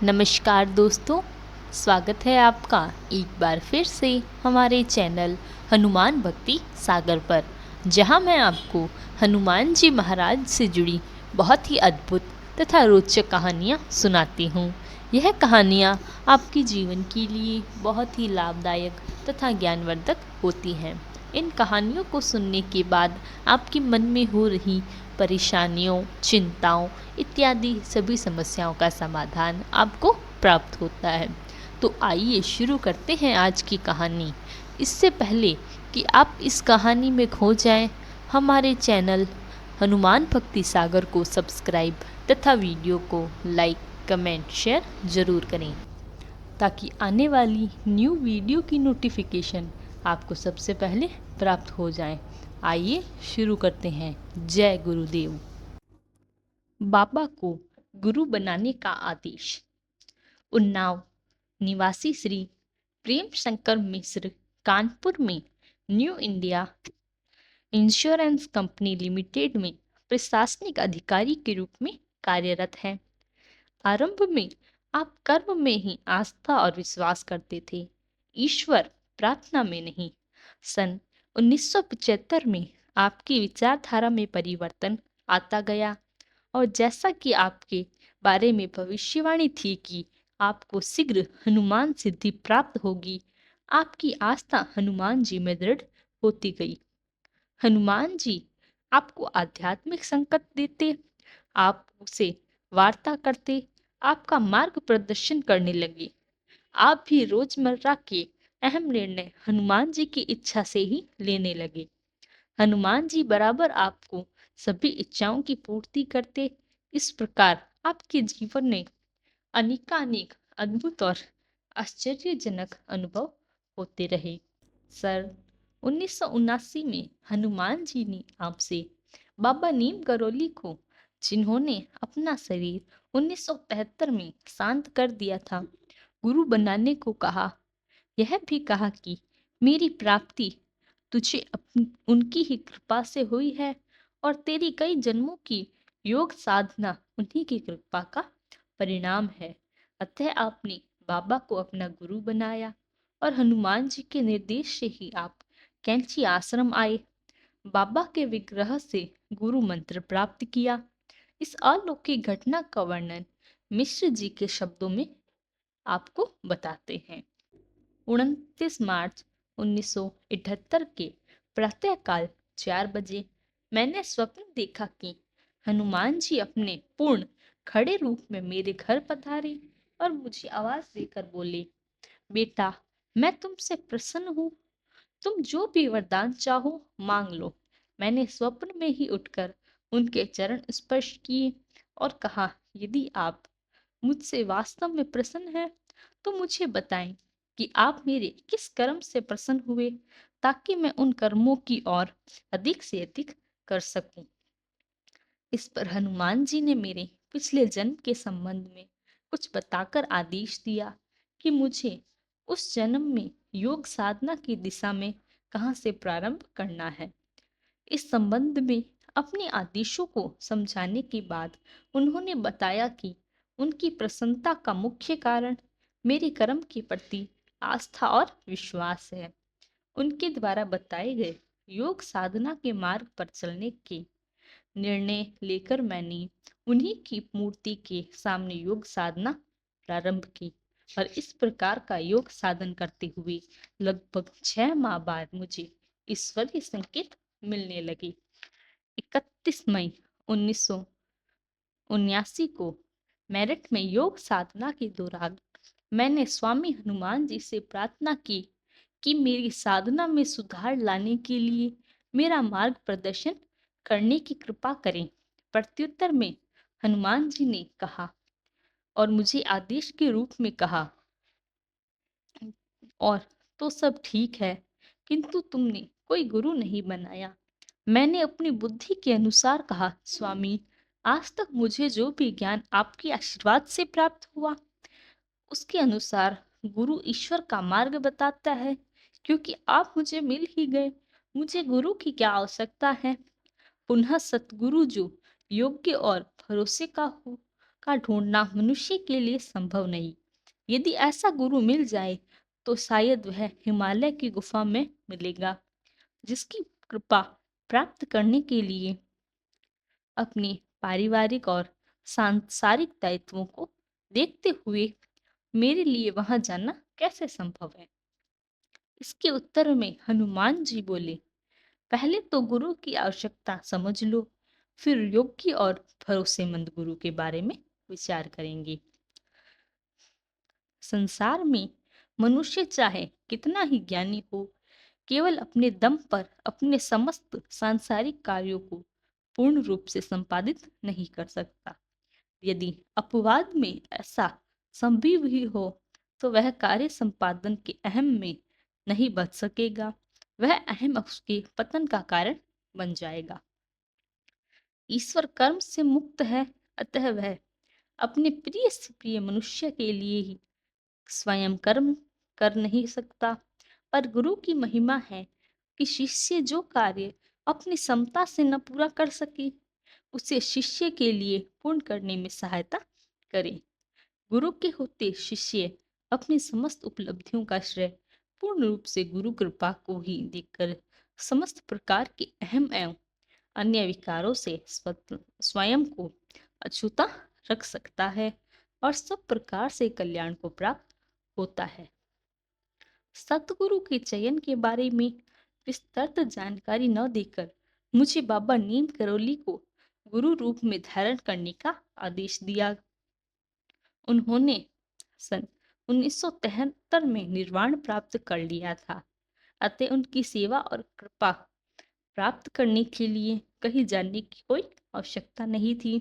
नमस्कार दोस्तों, स्वागत है आपका एक बार फिर से हमारे चैनल हनुमान भक्ति सागर पर, जहां मैं आपको हनुमान जी महाराज से जुड़ी बहुत ही अद्भुत तथा रोचक कहानियां सुनाती हूं। यह कहानियां आपके जीवन के लिए बहुत ही लाभदायक तथा ज्ञानवर्धक होती हैं। इन कहानियों को सुनने के बाद आपके मन में हो रही परेशानियों, चिंताओं इत्यादि सभी समस्याओं का समाधान आपको प्राप्त होता है। तो आइए शुरू करते हैं आज की कहानी। इससे पहले कि आप इस कहानी में खो जाएं, हमारे चैनल हनुमान भक्ति सागर को सब्सक्राइब तथा वीडियो को लाइक, कमेंट, शेयर ज़रूर करें ताकि आने वाली न्यू वीडियो की नोटिफिकेशन आपको सबसे पहले प्राप्त हो जाए। आइए शुरू करते हैं। जय गुरुदेव। बाबा को गुरु बनाने का आदेश। उन्नाव निवासी श्री प्रेम शंकर मिश्र कानपुर में new India insurance company limited में प्रशासनिक अधिकारी के रूप में कार्यरत हैं। आरंभ में आप कर्म में ही आस्था और विश्वास करते थे, ईश्वर प्रार्थना में नहीं। सन 1975 में आपकी विचारधारा में परिवर्तन आता गया और जैसा कि आपके बारे में भविष्यवाणी थी कि आपको शीघ्र हनुमान सिद्धि प्राप्त होगी, आपकी आस्था हनुमान जी में दृढ़ होती गई। हनुमान जी आपको आध्यात्मिक संकट देते, आप उसे वार्ता करते, आपका मार्ग प्रदर्शन करने लगे। आप भी रोजमर्रा के अहम निर्णय हनुमान जी की इच्छा से ही लेने लगे। हनुमान जी बराबर आपको सभी इच्छाओं की पूर्ति करते। इस प्रकार आपके जीवन में अनेकानेक अद्भुत और आश्चर्यजनक अनुभव होते रहे। सर 1979 में हनुमान जी ने आपसे बाबा नीम गरोली को, जिन्होंने अपना शरीर 1975 में शांत कर दिया था, गुरु बनाने को कहा। यह भी कहा कि मेरी प्राप्ति तुझे उनकी ही कृपा से हुई है और तेरी कई जन्मों की योग साधना उन्हीं की कृपा का परिणाम है। अतः आपने बाबा को अपना गुरु बनाया और हनुमान जी के निर्देश से ही आप कैंची आश्रम आए। बाबा के विग्रह से गुरु मंत्र प्राप्त किया। इस अलौकिक घटना का वर्णन मिश्र जी के शब्दों में आपको बताते हैं। 29 मार्च 1978 के प्रातःकाल 4 बजे मैंने स्वप्न देखा कि हनुमान जी अपने पूर्ण खड़े रूप में मेरे घर पधारे और मुझे आवाज देकर बोले, बेटा, मैं तुमसे प्रसन्न हूँ, तुम जो भी वरदान चाहो मांग लो। मैंने स्वप्न में ही उठकर उनके चरण स्पर्श किए और कहा, यदि आप मुझसे वास्तव में प्रसन्न हैं तो मुझे बताएं कि आप मेरे किस कर्म से प्रसन्न हुए, ताकि मैं उन कर्मों की ओर अधिक से अधिक कर सकूं। इस पर हनुमान जी ने मेरे पिछले जन्म के संबंध में कुछ बताकर आदेश दिया कि मुझे उस जन्म में योग साधना की दिशा में कहाँ से प्रारंभ करना है। इस संबंध में अपने आदेशों को समझाने के बाद उन्होंने बताया कि उनकी प्रसन्नता का मुख्य कारण मेरे कर्म के प्रति आस्था और विश्वास है। उनके द्वारा बताए गए योग साधना के मार्ग पर चलने के निर्णय लेकर मैंने उन्हीं की मूर्ति के सामने योग साधना प्रारंभ की और इस प्रकार का योग साधन करते हुए लगभग 6 माह बाद मुझे ईश्वरीय संकेत मिलने लगे। 31 मई 1979 को मेरठ में योग साधना के दौरान मैंने स्वामी हनुमान जी से प्रार्थना की कि मेरी साधना में सुधार लाने के लिए मेरा मार्ग प्रदर्शन करने की कृपा करें। प्रत्युत्तर में हनुमान जी ने कहा और मुझे आदेश के रूप में कहा, और तो सब ठीक है, किंतु तुमने कोई गुरु नहीं बनाया। मैंने अपनी बुद्धि के अनुसार कहा, स्वामी, आज तक मुझे जो भी ज्ञान आपके आशीर्वाद से प्राप्त हुआ उसके अनुसार गुरु ईश्वर का मार्ग बताता है, क्योंकि आप मुझे मिल ही गए, मुझे गुरु की क्या आवश्यकता है। पुनः सतगुरु जो योग्य और भरोसे का हो, का ढूंढना मनुष्य के लिए संभव नहीं। यदि ऐसा गुरु मिल जाए तो शायद वह हिमालय की गुफा में मिलेगा, जिसकी कृपा प्राप्त करने के लिए अपने पारिवारिक और सांसारिक दायित्वों को देखते हुए मेरे लिए वहां जाना कैसे संभव है। इसके उत्तर में हनुमान जी बोले, पहले तो गुरु की आवश्यकता समझ लो, फिर योग्य और भरोसेमंद गुरु के बारे में विचार करेंगे। संसार में मनुष्य चाहे कितना ही ज्ञानी हो, केवल अपने दम पर अपने समस्त सांसारिक कार्यों को पूर्ण रूप से संपादित नहीं कर सकता। यदि अपवाद में ऐसा संभव ही हो तो वह कार्य संपादन के अहम में नहीं बच सकेगा, वह अहम उसके पतन का कारण बन जाएगा। ईश्वर कर्म से मुक्त है, अतः वह अपने प्रिय से प्रिय मनुष्य के लिए ही स्वयं कर्म कर नहीं सकता। पर गुरु की महिमा है कि शिष्य जो कार्य अपनी क्षमता से न पूरा कर सके, उसे शिष्य के लिए पूर्ण करने में सहायता करे। गुरु के होते शिष्य अपनी समस्त उपलब्धियों का श्रेय पूर्ण रूप से गुरु कृपा को ही देकर समस्त प्रकार के अहम एवं अन्य विकारों से स्वयं को अछूता रख सकता है और सब प्रकार से कल्याण को प्राप्त होता है। सतगुरु के चयन के बारे में विस्तृत जानकारी न देकर मुझे बाबा नीम करोली को गुरु रूप में धारण करने का आदेश दिया। उन्होंने सन 1973 में निर्वाण प्राप्त कर लिया था, अतः उनकी सेवा और कृपा प्राप्त करने के लिए कहीं जाने की कोई आवश्यकता नहीं थी।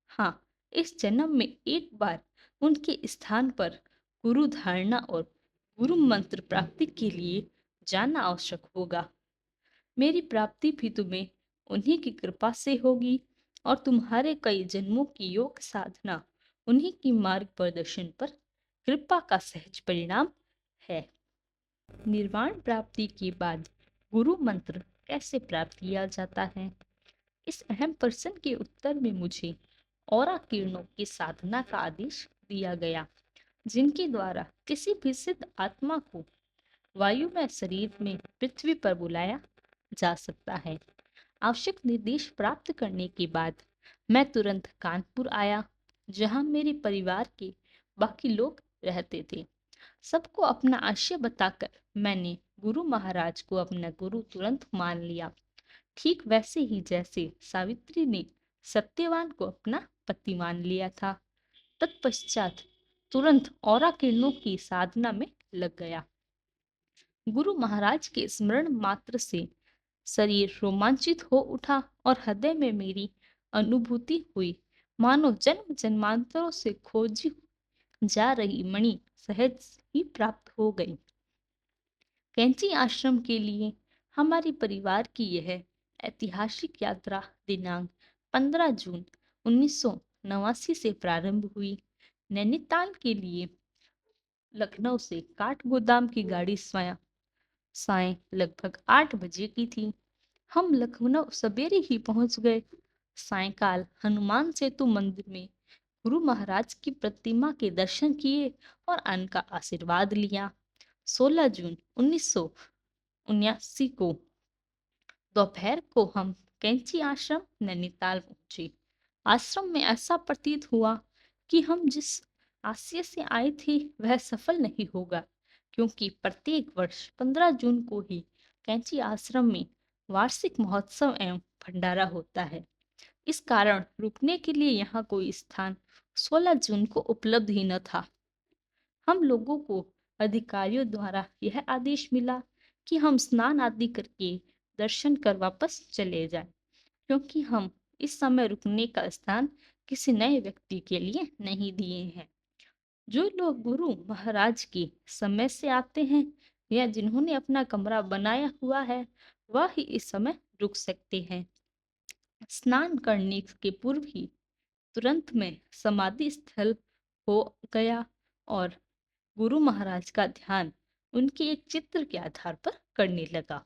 हाँ, इस जन्म में एक बार उनके स्थान पर गुरु धारणा और गुरु मंत्र प्राप्ति के लिए जाना आवश्यक होगा। मेरी प्राप्ति भी तुम्हें उन्हीं की कृपा से होगी और तुम्हारे कई जन्मों की योग साधना उन्हीं की मार्ग प्रदर्शन पर कृपा का सहज परिणाम है। निर्वाण प्राप्ति के बाद गुरु मंत्र कैसे प्राप्त किया जाता है, इस अहम प्रश्न के उत्तर में मुझे औरा किरणों की साधना का आदेश दिया गया, जिनके द्वारा किसी भी सिद्ध आत्मा को वायुमय शरीर में पृथ्वी पर बुलाया जा सकता है। आवश्यक निर्देश प्राप्त करने के बाद मैं तुरंत कानपुर आया, जहां मेरे परिवार के बाकी लोग रहते थे। सबको अपना आशय बताकर मैंने गुरु महाराज को अपना गुरु तुरंत मान लिया, ठीक वैसे ही जैसे सावित्री ने सत्यवान को अपना पति मान लिया था। तत्पश्चात तुरंत औरा किरणों की साधना में लग गया। गुरु महाराज के स्मरण मात्र से शरीर रोमांचित हो उठा और हृदय में मेरी अनुभूति हुई, मानो जन्म जन्मांतरों से खोजी जा रही मणि सहज ही प्राप्त हो गई। कैंची आश्रम के लिए हमारे परिवार की यह ऐतिहासिक यात्रा दिनांक 15 जून 1989 से प्रारंभ हुई। नैनीताल के लिए लखनऊ से काठ गोदाम की गाड़ी साय लगभग 8 बजे की थी। हम लखनऊ सवेरे ही पहुंच गए। सायकाल हनुमान सेतु मंदिर में गुरु महाराज की प्रतिमा के दर्शन किए और उनका आशीर्वाद लिया। 16 जून 1979 को दोपहर को हम कैंची आश्रम नैनीताल पहुंचे। आश्रम में ऐसा प्रतीत हुआ कि हम जिस आशय से आए थे वह सफल नहीं होगा, क्योंकि प्रत्येक वर्ष 15 जून को ही कैंची आश्रम में वार्षिक महोत्सव एवं भंडारा होता है। इस कारण रुकने के लिए यहाँ कोई स्थान 16 जून को उपलब्ध ही न था। हम लोगों को अधिकारियों द्वारा यह आदेश मिला कि हम स्नान आदि करके दर्शन कर वापस चले जाएं, क्योंकि हम इस समय रुकने का स्थान किसी नए व्यक्ति के लिए नहीं दिए हैं। जो लोग गुरु महाराज के समय से आते हैं या जिन्होंने अपना कमरा बनाया हुआ है, वह ही इस समय रुक सकते हैं। स्नान करने के पूर्व ही तुरंत में समाधि स्थल हो गया और गुरु महाराज का ध्यान उनके एक चित्र के आधार पर करने लगा।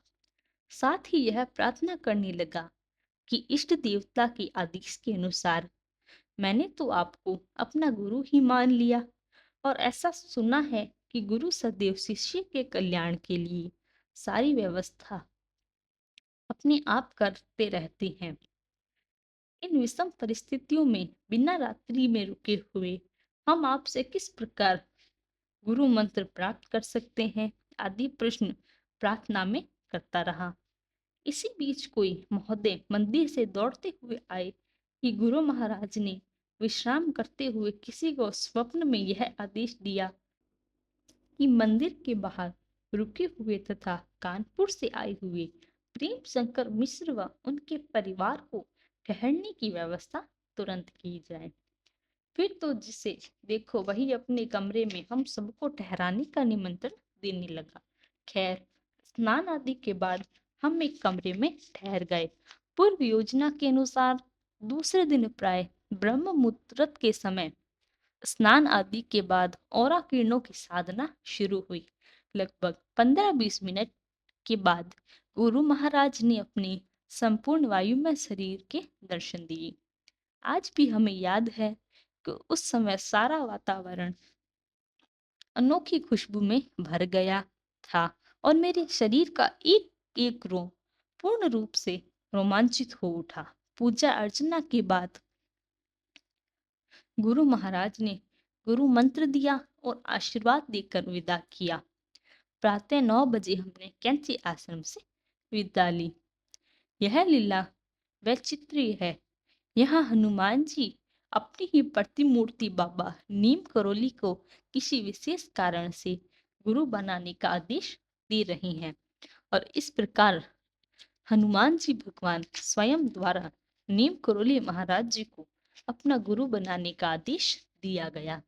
साथ ही यह प्रार्थना करने लगा कि इष्ट देवता के आदेश के अनुसार मैंने तो आपको अपना गुरु ही मान लिया और ऐसा सुना है कि गुरु सदैव शिष्य के कल्याण के लिए सारी व्यवस्था अपने आप करते रहते हैं। इन विषम परिस्थितियों में बिना रात्रि में रुके हुए हम आपसे किस प्रकार गुरु मंत्र प्राप्त कर सकते हैं आदि प्रश्न प्रार्थना में करता रहा। इसी बीच कोई महोदय मंदिर से दौड़ते हुए आए कि गुरु महाराज ने विश्राम करते हुए किसी को स्वप्न में यह आदेश दिया कि मंदिर के बाहर रुके हुए तथा कानपुर से आए हुए प्रेम शंकर मिश्र व उनके परिवार को ठहरने की व्यवस्था तुरंत की जाए। फिर तो जिसे देखो वही अपने कमरे में हम सबको ठहराने का निमंत्रण देने लगा। खैर, स्नान आदि के बाद हम एक कमरे में ठहर गए। पूर्व योजना के अनुसार दूसरे दिन प्राय ब्रह्म मुहूर्त के समय स्नान आदि के बाद औरा किरणों की साधना शुरू हुई। लगभग 15-20 मिनट के बाद गुरु महाराज ने अपने संपूर्ण वायुमय शरीर के दर्शन दिए। आज भी हमें याद है कि उस समय सारा वातावरण अनोखी खुशबू में भर गया था और मेरे शरीर का एक एक रोम पूर्ण रूप से रोमांचित हो उठा। पूजा अर्चना के बाद गुरु महाराज ने गुरु मंत्र दिया और आशीर्वाद देकर विदा किया। प्रातः 9 बजे हमने कैंची आश्रम से विदा ली। यह लीला वैचित्र्य है। यहाँ हनुमान जी अपनी ही प्रतिमूर्ति बाबा नीम करोली को किसी विशेष कारण से गुरु बनाने का आदेश दे रही हैं और इस प्रकार हनुमान जी भगवान स्वयं द्वारा नीम करोली महाराज जी को अपना गुरु बनाने का आदेश दिया गया।